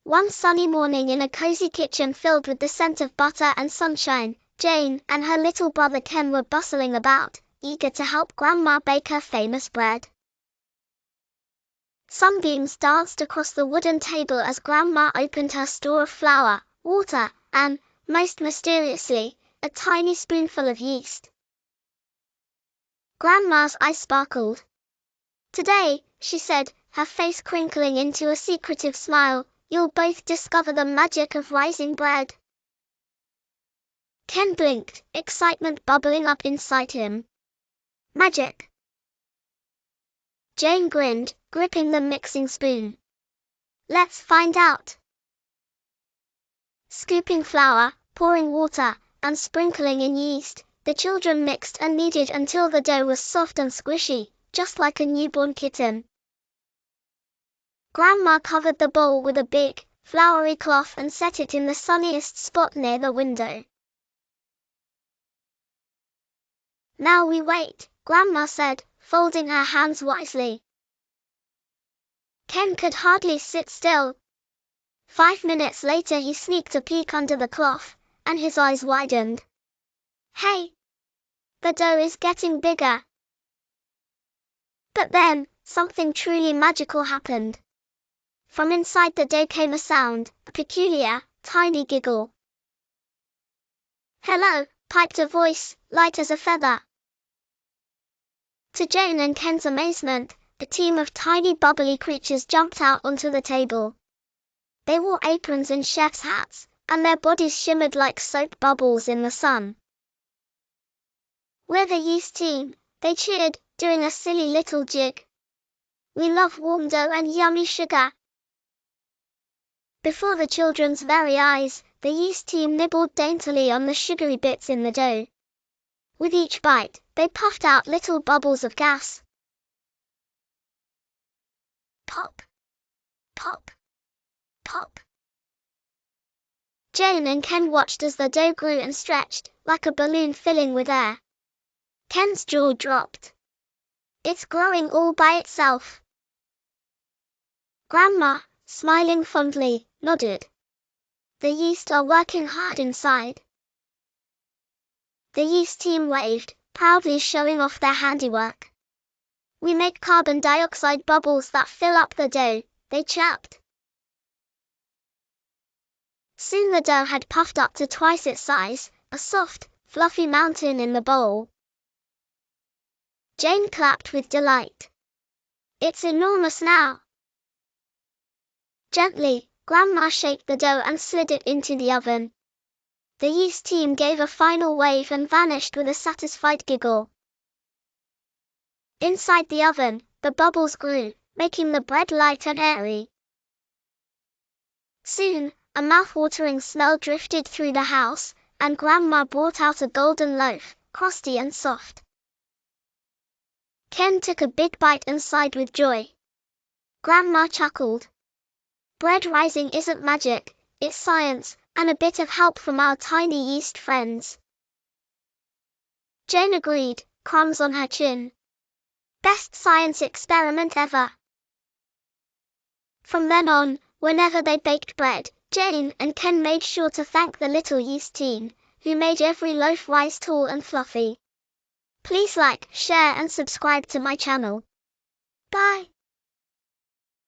One sunny morning in a cozy kitchen filled with the scent of butter and sunshine, Jayne and her little brother Ken were bustling about, eager to help Grandma bake her famous bread. Sunbeams danced across the wooden table as Grandma opened her store of flour, water, and, most mysteriously, a tiny spoonful of yeast. Grandma's eyes sparkled. "Today," she said, her face crinkling into a secretive smile, "you'll both discover the magic of rising bread." Ken blinked, excitement bubbling up inside him. "Magic?" Jayne grinned, gripping the mixing spoon. "Let's find out." Scooping flour, pouring water, and sprinkling in yeast, the children mixed and kneaded until the dough was soft and squishy, just like a newborn kitten. Grandma covered the bowl with a big, floury cloth and set it in the sunniest spot near the window. "Now we wait," Grandma said, folding her hands wisely. Ken could hardly sit still. 5 minutes later he sneaked a peek under the cloth, and his eyes widened. "Hey! The dough is getting bigger." But then, something truly magical happened. From inside the dough came a sound, a peculiar, tiny giggle. "Hello," piped a voice, light as a feather. To Jayne and Ken's amazement, a team of tiny bubbly creatures jumped out onto the table. They wore aprons and chef's hats, and their bodies shimmered like soap bubbles in the sun. "We're the Yeast team," they cheered, doing a silly little jig. "We love warm dough and yummy sugar." Before the children's very eyes, the Yeast team nibbled daintily on the sugary bits in the dough. With each bite, they puffed out little bubbles of gas. Pop! Pop! Pop! Jayne and Ken watched as the dough grew and stretched, like a balloon filling with air. Ken's jaw dropped. "It's growing all by itself." Grandma, smiling fondly, nodded. "The yeast are working hard inside." The Yeast team waved, proudly showing off their handiwork. "We make carbon dioxide bubbles that fill up the dough," they chirped. Soon the dough had puffed up to twice its size, a soft, fluffy mountain in the bowl. Jayne clapped with delight. "It's enormous now." Gently, Grandma shaped the dough and slid it into the oven. The Yeast team gave a final wave and vanished with a satisfied giggle. Inside the oven, the bubbles grew, making the bread light and airy. Soon, a mouth-watering smell drifted through the house, and Grandma brought out a golden loaf, crusty and soft. Ken took a big bite and sighed with joy. Grandma chuckled. "Bread rising isn't magic, it's science, and a bit of help from our tiny yeast friends." Jayne agreed, crumbs on her chin. "Best science experiment ever." From then on, whenever they baked bread, Jayne and Ken made sure to thank the little Yeast team, who made every loaf rise tall and fluffy. Please like, share and subscribe to my channel. Bye!